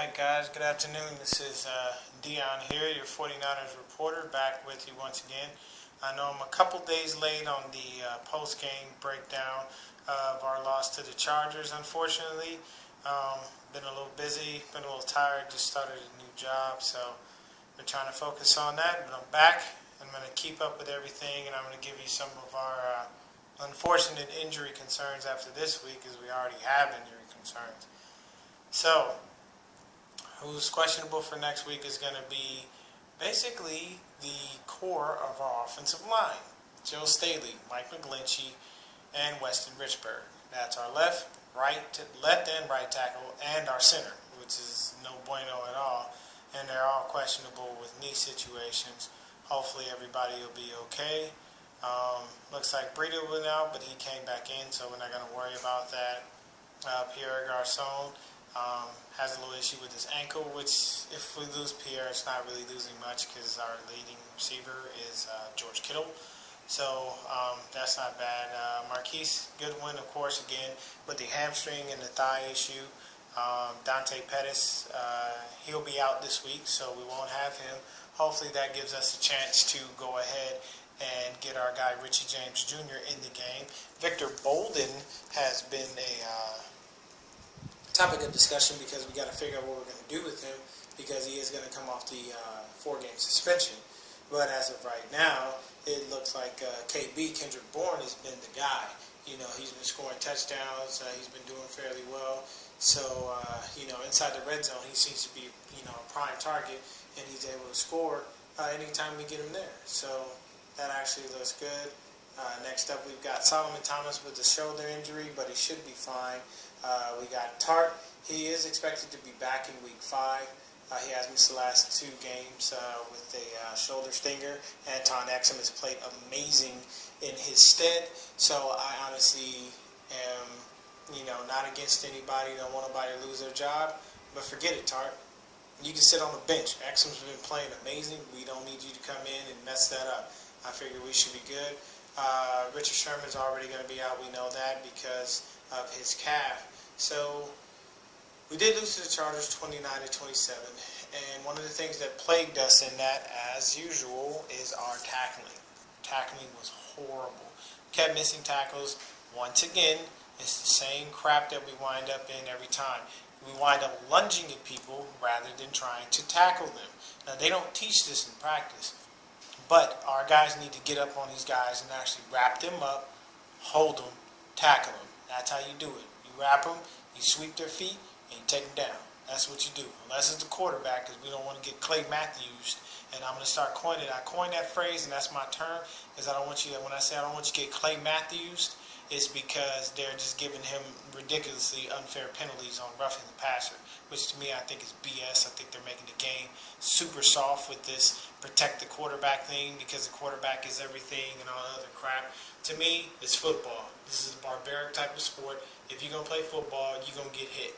Alright guys, good afternoon. This is Dion here, your 49ers reporter, back with you once again. I know I'm a couple days late on the post-game breakdown of our loss to the Chargers, unfortunately. Been a little busy, been a little tired, just started a new job, so we're trying to focus on that. But I'm back, I'm going to keep up with everything, and I'm going to give you some of our unfortunate injury concerns after this week, as we already have injury concerns. So, who's questionable for next week is going to be basically the core of our offensive line. Joe Staley, Mike McGlinchey, and Weston Richburg. That's our left and right tackle, and our center, which is no bueno at all. And they're all questionable with knee situations. Hopefully everybody will be okay. Looks like Breida went out, but he came back in, so we're not going to worry about that. Pierre Garçon has a little issue with his ankle, which if we lose Pierre, it's not really losing much because our leading receiver is George Kittle. So that's not bad. Marquise Goodwin, of course, again, with the hamstring and the thigh issue. Dante Pettis, he'll be out this week, so we won't have him. Hopefully that gives us a chance to go ahead and get our guy Richie James Jr. in the game. Victor Bolden has been a topic of discussion because we got to figure out what we're going to do with him, because he is going to come off the 4-game suspension. But as of right now, it looks like KB, Kendrick Bourne, has been the guy. You know, he's been scoring touchdowns. He's been doing fairly well. So, inside the red zone, he seems to be, a prime target, and he's able to score anytime we get him there. So that actually looks good. Next up, we've got Solomon Thomas with the shoulder injury, but he should be fine. We got Tart. He is expected to be back in week 5. He has missed the last 2 games with a shoulder stinger. Anton Exum has played amazing in his stead. So I honestly am, not against anybody. Don't want nobody to lose their job. But forget it, Tart. You can sit on the bench. Exum's been playing amazing. We don't need you to come in and mess that up. I figure we should be good. Richard Sherman's already going to be out. We know that because of his calf. So we did lose to the Chargers 29-27, and one of the things that plagued us in that, as usual, is our tackling. Tackling was horrible. Kept missing tackles. Once again, it's the same crap that we wind up in every time. We wind up lunging at people rather than trying to tackle them. Now, they don't teach this in practice, but our guys need to get up on these guys and actually wrap them up, hold them, tackle them. That's how you do it. You wrap them, you sweep their feet, and you take them down. That's what you do. Unless it's the quarterback, because we don't want to get Clay Matthews. And I'm going to start coining it. I coined that phrase, and that's my term, because I don't want you, when I say I don't want you to get Clay Matthews, it's because they're just giving him ridiculously unfair penalties on roughing the passer, which to me I think is BS. I think they're making the game super soft with this protect the quarterback thing, because the quarterback is everything and all that other crap. To me, it's football. This is a barbaric type of sport. If you're going to play football, you're going to get hit.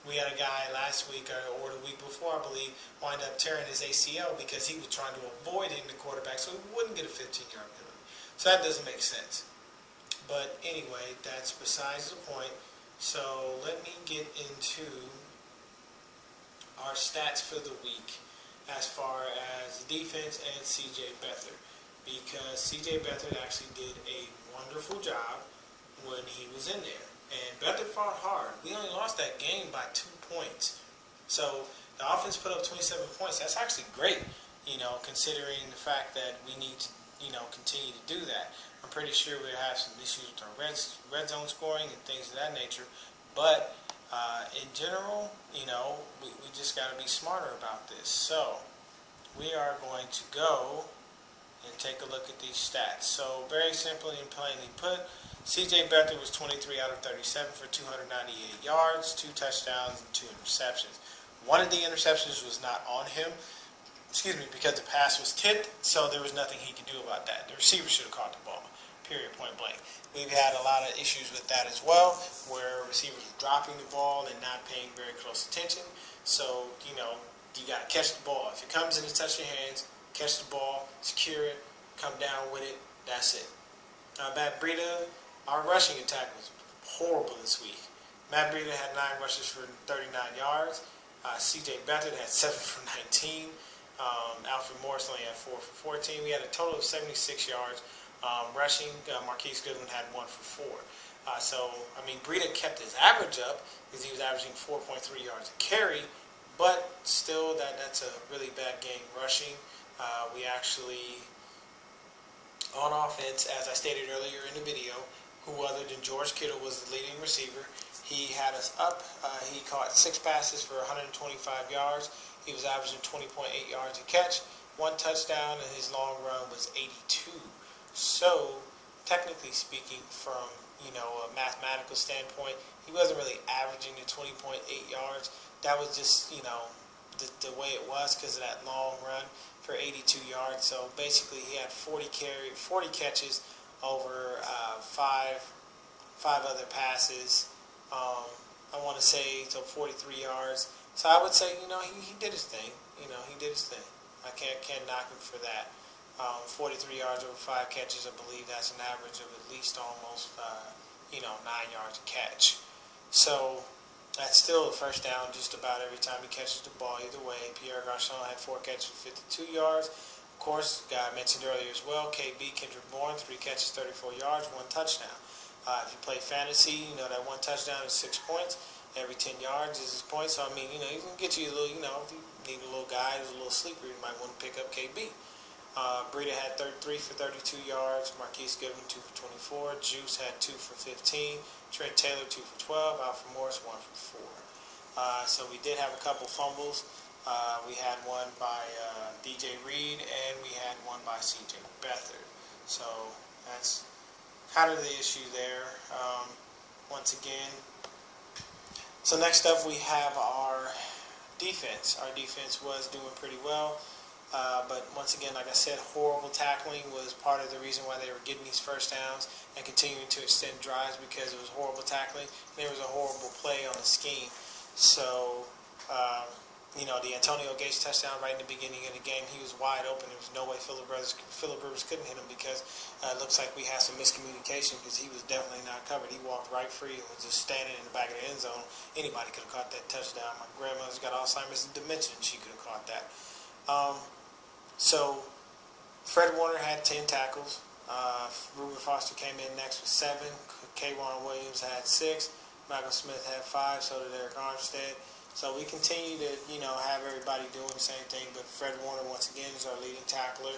We had a guy last week or the week before, I believe, wind up tearing his ACL because he was trying to avoid hitting the quarterback so he wouldn't get a 15-yard penalty. So that doesn't make sense. But anyway, that's besides the point. So let me get into our stats for the week as far as defense and C.J. Beathard, because C.J. Beathard actually did a wonderful job when he was in there. And Beathard fought hard. We only lost that game by 2 points. So the offense put up 27 points. That's actually great, considering the fact that we need to, continue to do that. I'm pretty sure we'll have some issues with our red zone scoring and things of that nature. But in general, we just got to be smarter about this. So we are going to go and take a look at these stats. So very simply and plainly put, C.J. Beathard was 23 out of 37 for 298 yards, 2 touchdowns, and 2 interceptions. One of the interceptions was not on him, because the pass was tipped, so there was nothing he could do about that. The receiver should have caught the ball, period, point blank. We've had a lot of issues with that as well, where receivers are dropping the ball and not paying very close attention. So, you got to catch the ball. If it comes in and touch your hands, catch the ball, secure it, come down with it, that's it. Matt Breida, our rushing attack was horrible this week. Matt Breida had 9 rushes for 39 yards. C.J. Beathard had 7 for 19. Alfred Morris only had 4 for 14. We had a total of 76 yards rushing. Marquise Goodwin had 1 for 4. So, I mean, Breida kept his average up because he was averaging 4.3 yards a carry, but still that's a really bad game rushing. We actually, on offense, as I stated earlier in the video, who other than George Kittle was the leading receiver. He had us up. He caught 6 passes for 125 yards. He was averaging 20.8 yards a catch, 1 touchdown, and his long run was 82. So, technically speaking, from a mathematical standpoint, he wasn't really averaging the 20.8 yards. That was just the way it was because of that long run for 82 yards. So basically, he had 40 catches over five other passes. I want to say so 43 yards. So I would say he did his thing. He did his thing. I can't knock him for that. 43 yards over 5 catches. I believe that's an average of at least almost 9 yards a catch. So that's still a first down just about every time he catches the ball. Either way, Pierre Garçon had 4 catches for 52 yards. Of course, guy I mentioned earlier as well, KB Kendrick Bourne, 3 catches, 34 yards, 1 touchdown. If you play fantasy, that 1 touchdown is 6 points. Every 10 yards is his point. So, I mean, he can get you a little, if you need a little guy who's a little sleeper, you might want to pick up KB. Breida had 3 for 32 yards. Marquise Goodwin, 2 for 24. Juice had 2 for 15. Trent Taylor, 2 for 12. Alfred Morris, 1 for 4. So we did have a couple fumbles. We had one by DJ Reed, and we had one by C.J. Beathard. So that's kind of the issue there. Once again. So next up we have our defense. Our defense was doing pretty well. But once again, like I said, horrible tackling was part of the reason why they were getting these first downs and continuing to extend drives, because it was horrible tackling and there was a horrible play on the scheme. So, the Antonio Gates touchdown right in the beginning of the game, he was wide open. There was no way Phillip Rivers couldn't hit him, because it looks like we had some miscommunication, because he was definitely not covered. He walked right free and was just standing in the back of the end zone. Anybody could have caught that touchdown. My grandmother's got Alzheimer's and dementia, and she could have caught that. So, Fred Warner had 10 tackles. Reuben Foster came in next with 7. K'Waun Williams had 6. Michael Smith had 5. So did Eric Armstead. So we continue to, have everybody doing the same thing. But Fred Warner, once again, is our leading tackler.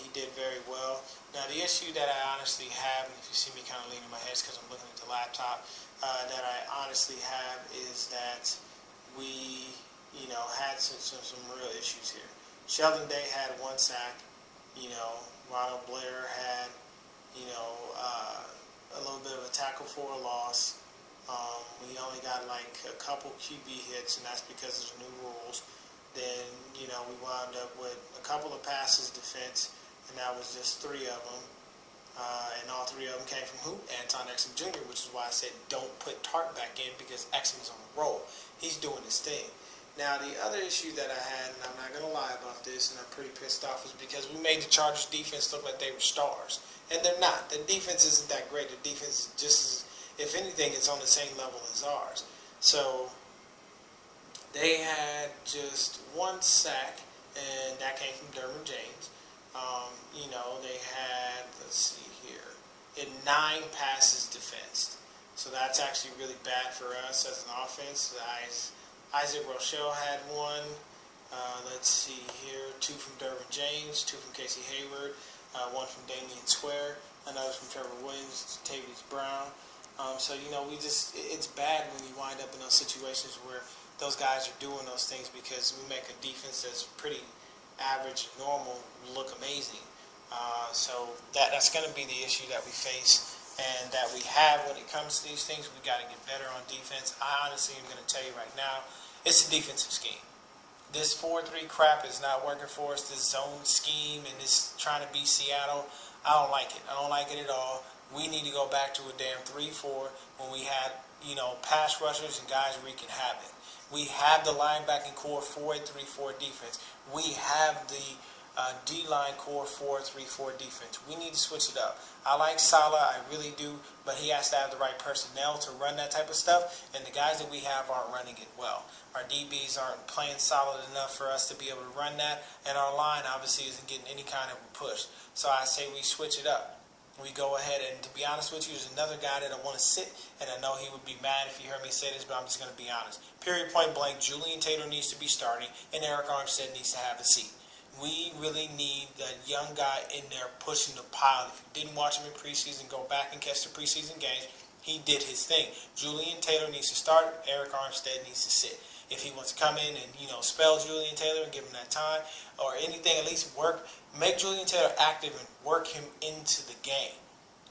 He did very well. Now, the issue that I honestly have, and if you see me kind of leaning my head, it's because I'm looking at the laptop, that I honestly have is that we, had some real issues here. Sheldon Day had 1 sack. Ronald Blair had, a little bit of a tackle for a loss. We only got like a couple QB hits, and that's because of the new rules. Then, we wound up with a couple of passes defense, and that was just 3 of them. And all 3 of them came from who? Anton Exum Jr., which is why I said don't put Tart back in, because Exum's on the roll. He's doing his thing. Now, the other issue that I had, and I'm not going to lie about this, and I'm pretty pissed off, is because we made the Chargers defense look like they were stars. And they're not. The defense isn't that great. The defense is just as, if anything, it's on the same level as ours. So, they had just 1 sack, and that came from Derwin James. They had, let's see here, 9 passes defensed. So that's actually really bad for us as an offense. Isaac Rochelle had 1. Let's see here, 2 from Derwin James, 2 from Casey Hayward, 1 from Damian Square, another from Trevor Williams, Tavius Brown. So it's bad when you wind up in those situations where those guys are doing those things, because we make a defense that's pretty average and normal look amazing. So that's going to be the issue that we face and that we have when it comes to these things. We got to get better on defense. I honestly am going to tell you right now, it's the defensive scheme. This 4-3 crap is not working for us. This zone scheme and this trying to beat Seattle, I don't like it. I don't like it at all. We need to go back to a damn 3-4 when we had, pass rushers and guys wreaking havoc. We have the linebacking core for a 3-4 defense. We have the D-line core 4-3-4 defense. We need to switch it up. I like Salah, I really do, but he has to have the right personnel to run that type of stuff, and the guys that we have aren't running it well. Our DBs aren't playing solid enough for us to be able to run that, and our line obviously isn't getting any kind of a push. So I say we switch it up. We go ahead, and to be honest with you, there's another guy that I want to sit, and I know he would be mad if he heard me say this, but I'm just going to be honest. Period, point blank, Julian Taylor needs to be starting, and Arik Armstead needs to have a seat. We really need that young guy in there pushing the pile. If you didn't watch him in preseason, go back and catch the preseason games. He did his thing. Julian Taylor needs to start. Arik Armstead needs to sit. If he wants to come in and, spell Julian Taylor and give him that time or anything, at least work, make Julian Taylor active and work him into the game.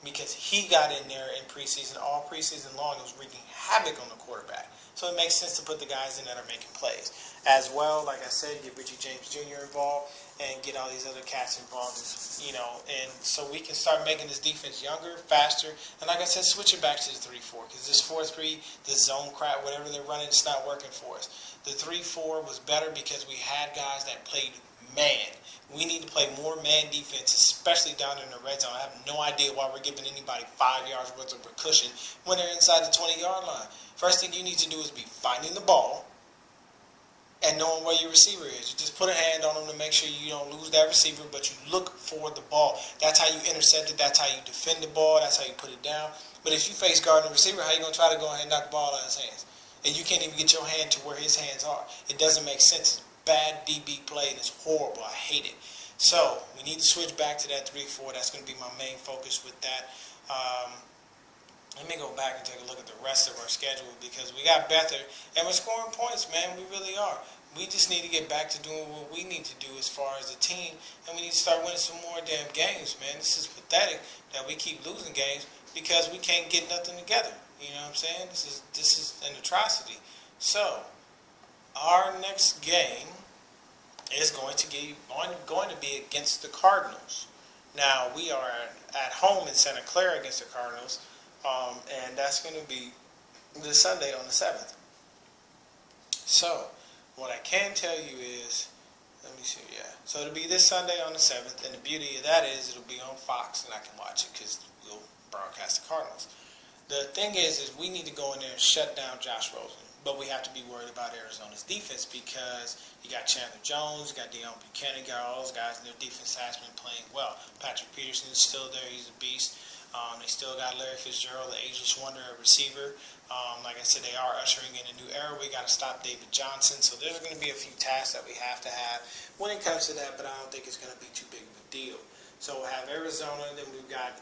Because he got in there in preseason, all preseason long, and was wreaking havoc on the quarterback. So it makes sense to put the guys in that are making plays. As well, like I said, get Richie James Jr. involved and get all these other cats involved, and so we can start making this defense younger, faster, and like I said, switch it back to the 3-4, because this 4-3, this zone crap, whatever they're running, it's not working for us. The 3-4 was better because we had guys that played man. We need to play more man defense, especially down in the red zone. I have no idea why we're giving anybody 5 yards worth of a cushion when they're inside the 20-yard line. First thing you need to do is be finding the ball and knowing where your receiver is. You just put a hand on them to make sure you don't lose that receiver, but you look for the ball. That's how you intercept it. That's how you defend the ball. That's how you put it down. But if you face guarding the receiver, how are you going to try to go ahead and knock the ball out of his hands? And you can't even get your hand to where his hands are. It doesn't make sense. Bad DB play, and it's horrible. I hate it. So we need to switch back to that 3-4. That's going to be my main focus with that. Let me go back and take a look at the rest of our schedule, because we got better and we're scoring points, man. We really are. We just need to get back to doing what we need to do as far as a team, and we need to start winning some more damn games, man. This is pathetic that we keep losing games because we can't get nothing together. You know what I'm saying? This is an atrocity. So our next game is going to be against the Cardinals. Now, we are at home in Santa Clara against the Cardinals, and that's going to be this Sunday on the 7th. So, what I can tell you is, let me see, so it'll be this Sunday on the 7th, and the beauty of that is it'll be on Fox, and I can watch it because we'll broadcast the Cardinals. The thing is we need to go in there and shut down Josh Rosen. But we have to be worried about Arizona's defense, because you got Chandler Jones, you got Deion Buchanan, you got all those guys, and their defense has been playing well. Patrick Peterson is still there. He's a beast. They still got Larry Fitzgerald, the ageless wonder, a receiver. Like I said, they are ushering in a new era. We got to stop David Johnson. So there's going to be a few tasks that we have to have when it comes to that, but I don't think it's going to be too big of a deal. So we'll have Arizona, then we've got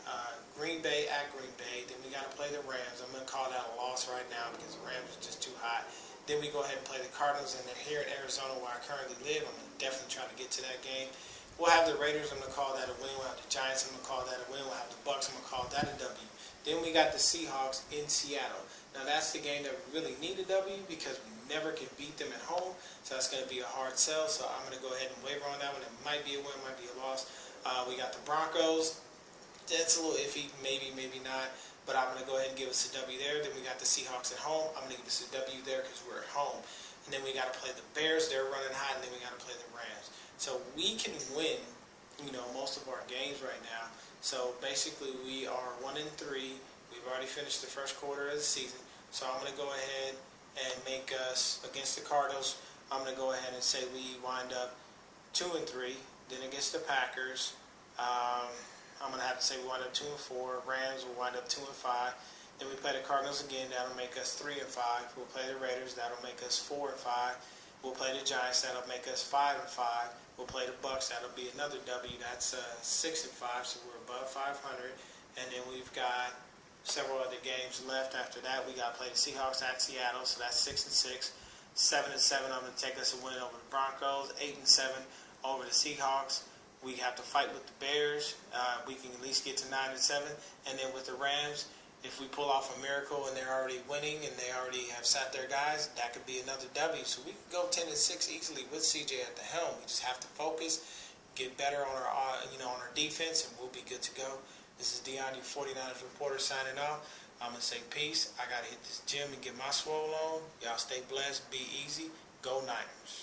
Green Bay at Green Bay, then we got to play the Rams. I'm going to call that a loss right now because the Rams are just too hot. Then we go ahead and play the Cardinals, and they're here in Arizona where I currently live. I'm going to definitely try to get to that game. We'll have the Raiders. I'm going to call that a win. We'll have the Giants. I'm going to call that a win. We'll have the Bucs. I'm going to call that a W. Then we got the Seahawks in Seattle. Now, that's the game that we really need a W because we never can beat them at home. So that's going to be a hard sell. So I'm going to go ahead and waver on that one. It might be a win, might be a loss. We got the Broncos. That's a little iffy. Maybe, maybe not. But I'm going to go ahead and give us a W there. Then we got the Seahawks at home. I'm going to give us a W there because we're at home. And then we got to play the Bears. They're running hot. And then we got to play the Rams. So we can win, most of our games right now. So basically we are 1-3. We've already finished the first quarter of the season. So I'm going to go ahead and make us, against the Cardinals, I'm going to go ahead and say we wind up 2-3. Then against the Packers, I'm going to have to say we wind up 2-4. Rams will wind up 2-5. Then we play the Cardinals again. That'll make us 3-5. We'll play the Raiders. That'll make us 4-5. We'll play the Giants. That'll make us 5-5. We'll play the Bucs. That'll be another W. That's 6-5. So we're above 500. And then we've got several other games left after that. We got to play the Seahawks at Seattle. So that's 6-6. 7-7. I'm going to take us a win over the Broncos. 8-7 over the Seahawks. We have to fight with the Bears. We can at least get to 9-7. And then with the Rams, if we pull off a miracle and they're already winning and they already have sat their guys, that could be another W. So we can go 10-6 easily with CJ at the helm. We just have to focus, get better on our on our defense, and we'll be good to go. This is Dion, your 49ers reporter, signing off. I'm going to say peace. I got to hit this gym and get my swole on. Y'all stay blessed. Be easy. Go Niners.